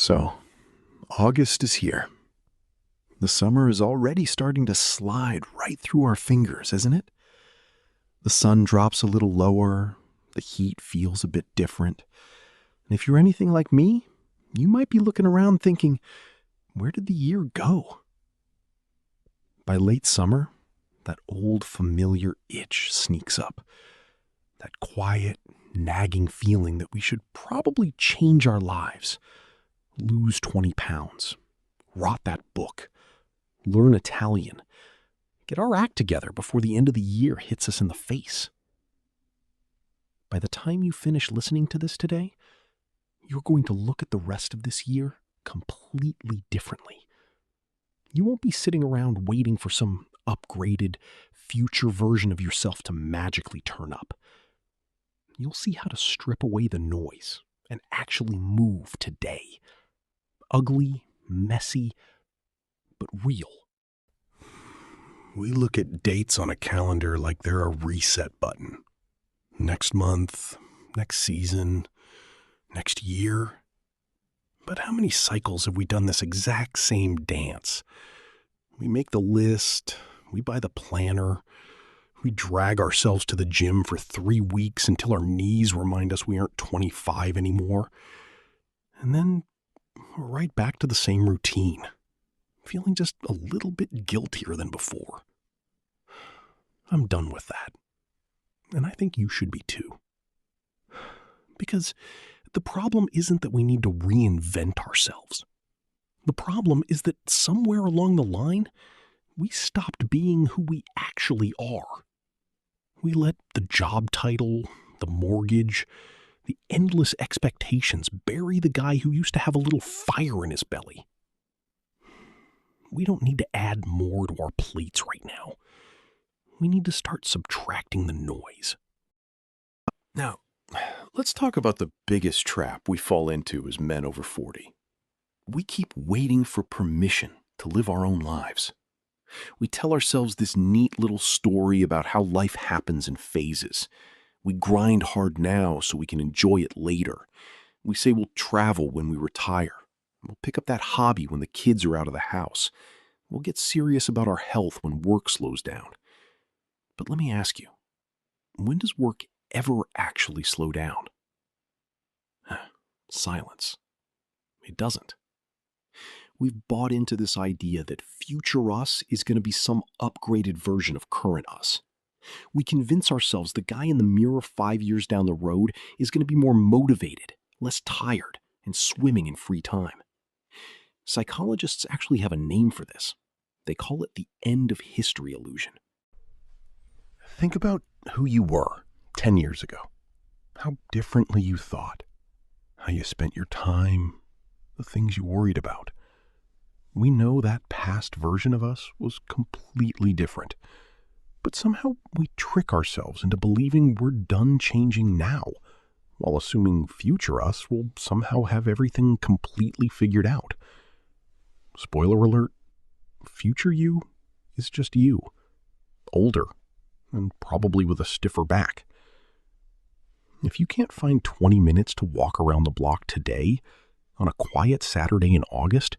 So, August is here. The summer is already starting to slide right through our fingers, isn't it? The sun drops a little lower, the heat feels a bit different. And if you're anything like me, you might be looking around thinking, where did the year go? By late summer, that old familiar itch sneaks up. That quiet, nagging feeling that we should probably change our lives. Lose 20 pounds. Rot that book. Learn Italian. Get our act together before the end of the year hits us in the face. By the time you finish listening to this today, you're going to look at the rest of this year completely differently. You won't be sitting around waiting for some upgraded, future version of yourself to magically turn up. You'll see how to strip away the noise and actually move today. Ugly, messy, but real. We look at dates on a calendar like they're a reset button. Next month, next season, next year. But how many cycles have we done this exact same dance? We make the list, we buy the planner, we drag ourselves to the gym for 3 weeks until our knees remind us we aren't 25 anymore. And then we're right back to the same routine, feeling just a little bit guiltier than before. I'm done with that. And I think you should be too. Because the problem isn't that we need to reinvent ourselves. The problem is that somewhere along the line, we stopped being who we actually are. We let the job title, the mortgage, the endless expectations bury the guy who used to have a little fire in his belly. We don't need to add more to our plates right now. We need to start subtracting the noise. Now, let's talk about the biggest trap we fall into as men over 40. We keep waiting for permission to live our own lives. We tell ourselves this neat little story about how life happens in phases. We grind hard now so we can enjoy it later. We say we'll travel when we retire. We'll pick up that hobby when the kids are out of the house. We'll get serious about our health when work slows down. But let me ask you, when does work ever actually slow down? Silence. It doesn't. We've bought into this idea that future us is going to be some upgraded version of current us. We convince ourselves the guy in the mirror 5 years down the road is going to be more motivated, less tired, and swimming in free time. Psychologists actually have a name for this. They call it the end of history illusion. Think about who you were 10 years ago. How differently you thought. How you spent your time. The things you worried about. We know that past version of us was completely different. But somehow we trick ourselves into believing we're done changing now, while assuming future us will somehow have everything completely figured out. Spoiler alert, future you is just you. Older, and probably with a stiffer back. If you can't find 20 minutes to walk around the block today, on a quiet Saturday in August,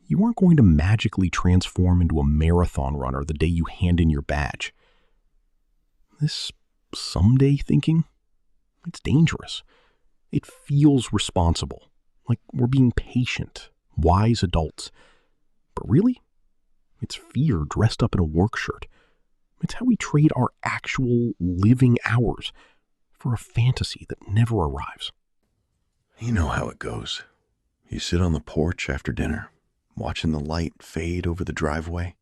you aren't going to magically transform into a marathon runner the day you hand in your badge. This someday thinking, it's dangerous. It feels responsible, like we're being patient, wise adults. But really, it's fear dressed up in a work shirt. It's how we trade our actual living hours for a fantasy that never arrives. You know how it goes. You sit on the porch after dinner, watching the light fade over the driveway.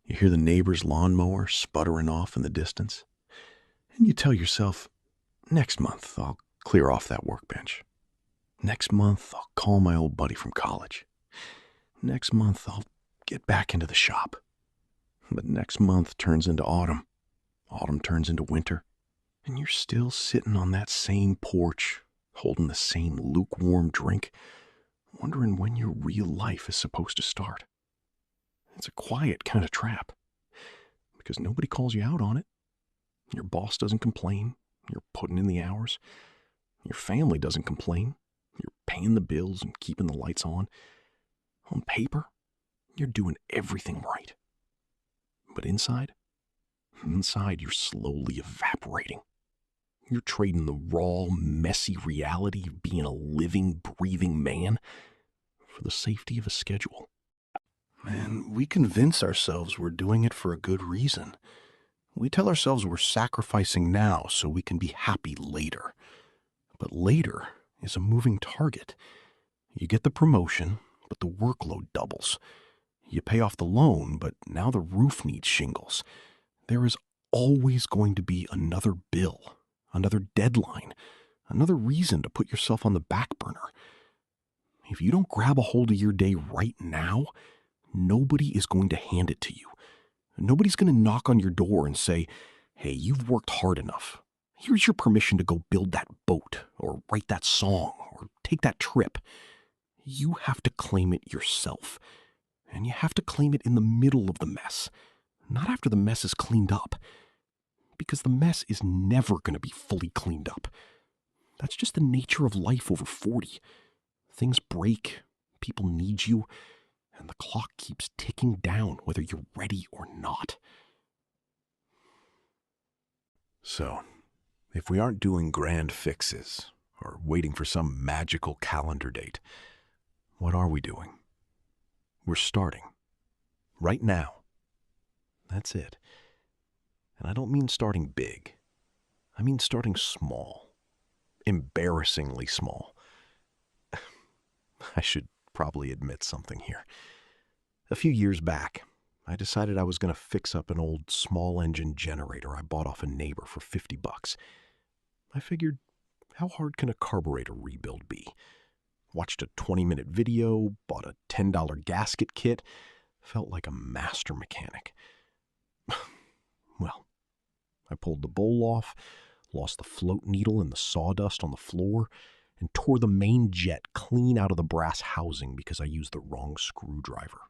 You hear the neighbor's lawnmower sputtering off in the distance. And you tell yourself, next month I'll clear off that workbench. Next month I'll call my old buddy from college. Next month I'll get back into the shop. But next month turns into autumn. Autumn turns into winter. And you're still sitting on that same porch, holding the same lukewarm drink, wondering when your real life is supposed to start. It's a quiet kind of trap, because nobody calls you out on it. Your boss doesn't complain. You're putting in the hours. Your family doesn't complain. You're paying the bills and keeping the lights on. On paper, you're doing everything right. But inside you're slowly evaporating. You're trading the raw, messy reality of being a living, breathing man for the safety of a schedule. And we convince ourselves we're doing it for a good reason. We tell ourselves we're sacrificing now so we can be happy later. But later is a moving target. You get the promotion, but the workload doubles. You pay off the loan, but now the roof needs shingles. There is always going to be another bill, another deadline, another reason to put yourself on the back burner. If you don't grab a hold of your day right now, nobody is going to hand it to you. Nobody's going to knock on your door and say, hey, you've worked hard enough. Here's your permission to go build that boat or write that song or take that trip. You have to claim it yourself. And you have to claim it in the middle of the mess, not after the mess is cleaned up. Because the mess is never going to be fully cleaned up. That's just the nature of life over 40. Things break, people need you, and the clock keeps ticking down whether you're ready or not. So, if we aren't doing grand fixes or waiting for some magical calendar date, what are we doing? We're starting. Right now. That's it. And I don't mean starting big. I mean starting small. Embarrassingly small. I should probably admit something here. A few years back, I decided I was going to fix up an old small engine generator I bought off a neighbor for $50. I figured, how hard can a carburetor rebuild be? Watched a 20-minute video, bought a $10 gasket kit, felt like a master mechanic. Well, I pulled the bowl off, lost the float needle in the sawdust on the floor, and tore the main jet clean out of the brass housing because I used the wrong screwdriver.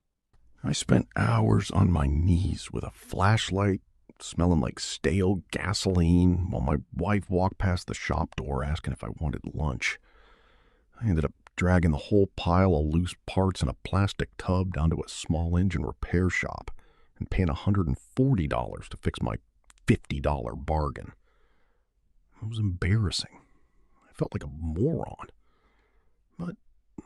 I spent hours on my knees with a flashlight, smelling like stale gasoline, while my wife walked past the shop door asking if I wanted lunch. I ended up dragging the whole pile of loose parts in a plastic tub down to a small engine repair shop and paying $140 to fix my $50 bargain. It was embarrassing. I felt like a moron. But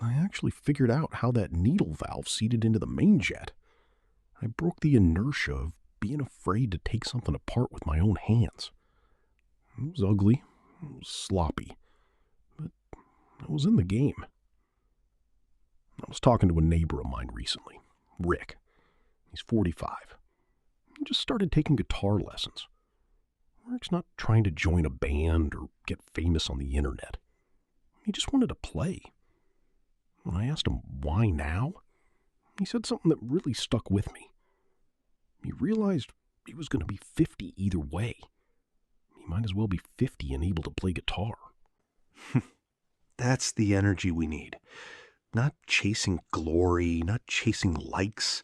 I actually figured out how that needle valve seated into the main jet. I broke the inertia of being afraid to take something apart with my own hands. It was ugly. It was sloppy. But I was in the game. I was talking to a neighbor of mine recently, Rick. He's 45. He just started taking guitar lessons. Rick's not trying to join a band or get famous on the internet. He just wanted to play. When I asked him why now, he said something that really stuck with me. He realized he was going to be 50 either way. He might as well be 50 and able to play guitar. That's the energy we need. Not chasing glory, not chasing likes,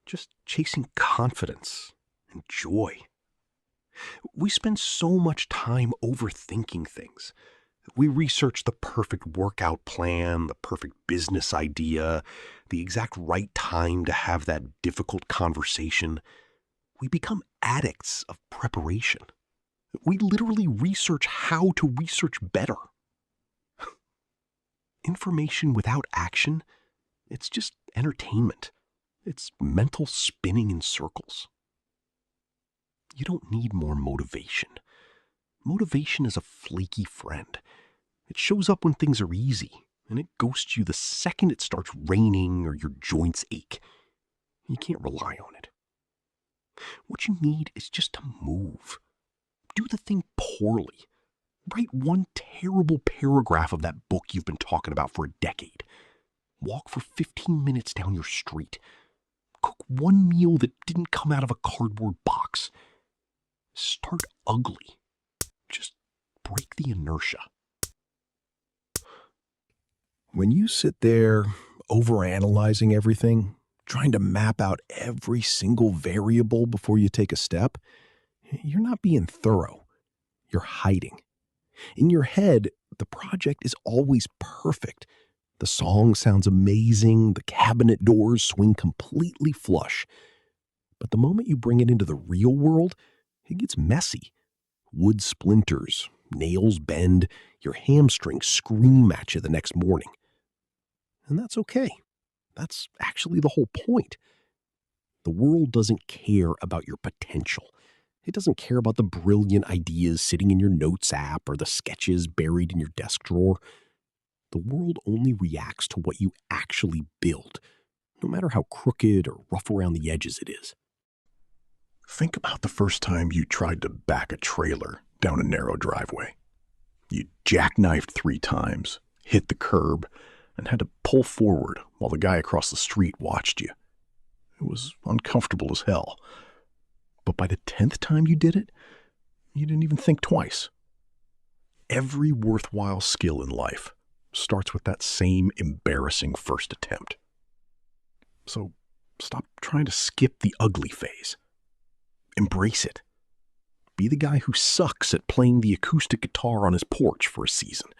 just chasing confidence and joy. We spend so much time overthinking things. We research the perfect workout plan, the perfect business idea, the exact right time to have that difficult conversation. We become addicts of preparation. We literally research how to research better. Information without action, it's just entertainment. It's mental spinning in circles. You don't need more motivation. Motivation is a flaky friend. It shows up when things are easy, and it ghosts you the second it starts raining or your joints ache. You can't rely on it. What you need is just to move. Do the thing poorly. Write one terrible paragraph of that book you've been talking about for a decade. Walk for 15 minutes down your street. Cook one meal that didn't come out of a cardboard box. Start ugly. Just break the inertia. When you sit there overanalyzing everything, trying to map out every single variable before you take a step, you're not being thorough. You're hiding. In your head, the project is always perfect. The song sounds amazing, the cabinet doors swing completely flush. But the moment you bring it into the real world, it gets messy. Wood splinters, nails bend, your hamstrings scream at you the next morning. And that's okay. That's actually the whole point. The world doesn't care about your potential. It doesn't care about the brilliant ideas sitting in your notes app or the sketches buried in your desk drawer. The world only reacts to what you actually build, no matter how crooked or rough around the edges it is. Think about the first time you tried to back a trailer down a narrow driveway. You jackknifed 3 times, hit the curb, and had to pull forward while the guy across the street watched you. It was uncomfortable as hell. But by the 10th time you did it, you didn't even think twice. Every worthwhile skill in life starts with that same embarrassing first attempt. So stop trying to skip the ugly phase. Embrace it. Be the guy who sucks at playing the acoustic guitar on his porch for a season,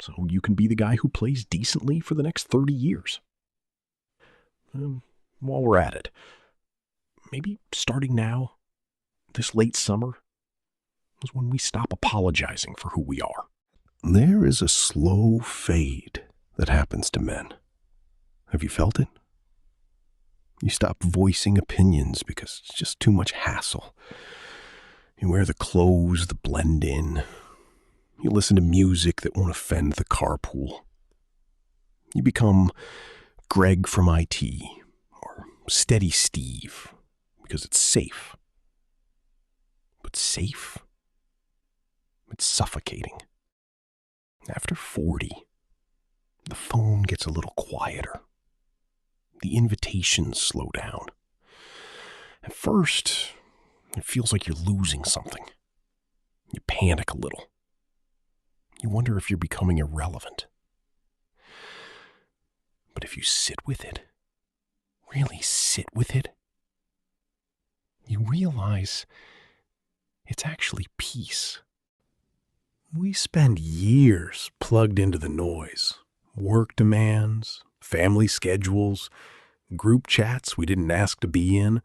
so you can be the guy who plays decently for the next 30 years. While we're at it, maybe starting now, this late summer, is when we stop apologizing for who we are. There is a slow fade that happens to men. Have you felt it? You stop voicing opinions because it's just too much hassle. You wear the clothes that blend in. You listen to music that won't offend the carpool. You become Greg from IT or Steady Steve because it's safe. But safe? It's suffocating. After 40, the phone gets a little quieter. The invitations slow down. At first, it feels like you're losing something. You panic a little. You wonder if you're becoming irrelevant. But if you sit with it, really sit with it, you realize it's actually peace. We spend years plugged into the noise. Work demands, family schedules, group chats we didn't ask to be in.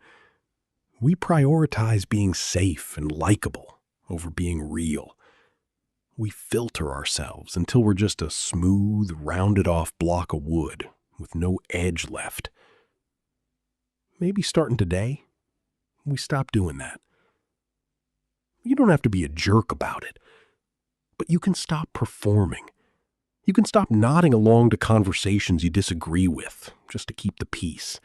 We prioritize being safe and likable over being real. We filter ourselves until we're just a smooth, rounded-off block of wood with no edge left. Maybe starting today, we stop doing that. You don't have to be a jerk about it, but you can stop performing. You can stop nodding along to conversations you disagree with just to keep the peace.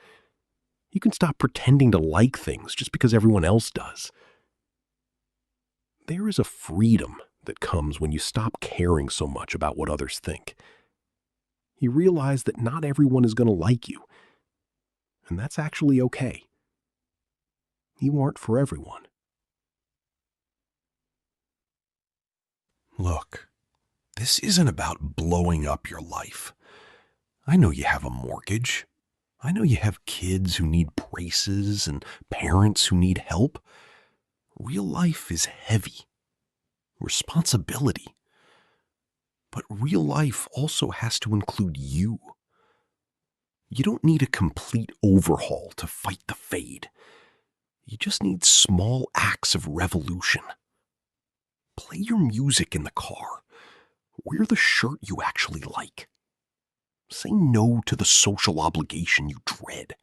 You can stop pretending to like things just because everyone else does. There is a freedom that comes when you stop caring so much about what others think. You realize that not everyone is going to like you, and that's actually okay. You aren't for everyone. Look, this isn't about blowing up your life. I know you have a mortgage. I know you have kids who need braces and parents who need help. Real life is heavy. Responsibility. But real life also has to include you. You don't need a complete overhaul to fight the fade. You just need small acts of revolution. Play your music in the car. Wear the shirt you actually like. Say no to the social obligation you dread.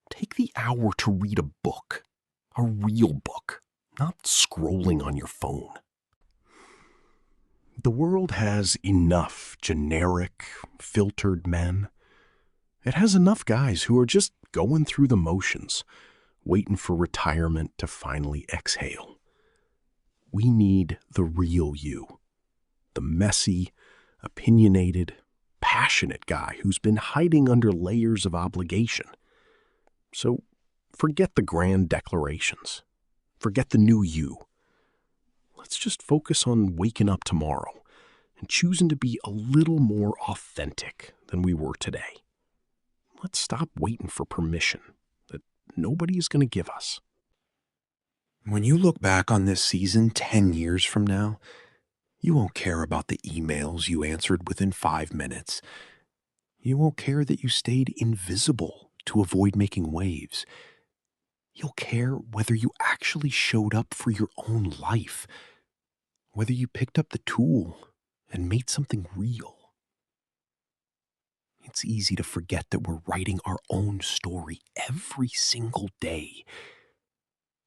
Take the hour to read a book, a real book, not scrolling on your phone. The world has enough generic, filtered men. It has enough guys who are just going through the motions, waiting for retirement to finally exhale. We need the real you, the messy, opinionated, passionate guy who's been hiding under layers of obligation. So forget the grand declarations. Forget the new you. Let's just focus on waking up tomorrow and choosing to be a little more authentic than we were today. Let's stop waiting for permission that nobody is going to give us. When you look back on this season 10 years from now, You won't care about the emails you answered within 5 minutes. You won't care that you stayed invisible to avoid making waves. You'll care whether you actually showed up for your own life, whether you picked up the tool and made something real. It's easy to forget that we're writing our own story every single day.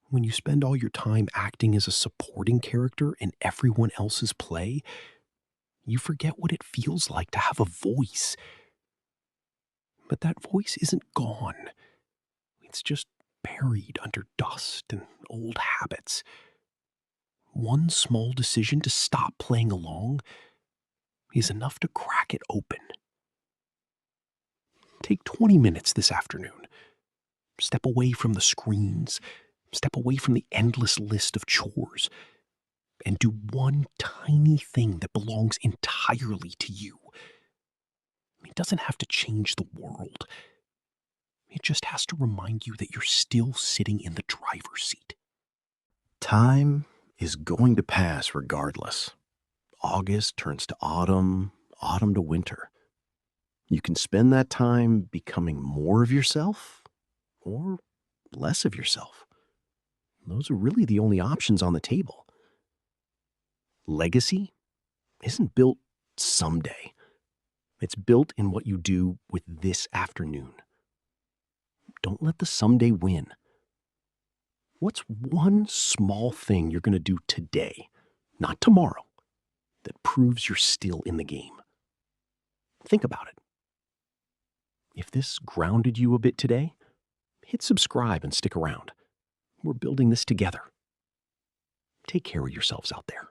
When you spend all your time acting as a supporting character in everyone else's play, you forget what it feels like to have a voice. But that voice isn't gone. It's just buried under dust and old habits. One small decision to stop playing along is enough to crack it open. Take 20 minutes this afternoon. Step away from the screens. Step away from the endless list of chores. And do one tiny thing that belongs entirely to you. It doesn't have to change the world. It just has to remind you that you're still sitting in the driver's seat. Time is going to pass regardless. August turns to autumn, autumn to winter. You can spend that time becoming more of yourself or less of yourself. Those are really the only options on the table. Legacy isn't built someday. It's built in what you do with this afternoon. Don't let the someday win. What's one small thing you're going to do today, not tomorrow, that proves you're still in the game? Think about it. If this grounded you a bit today, hit subscribe and stick around. We're building this together. Take care of yourselves out there.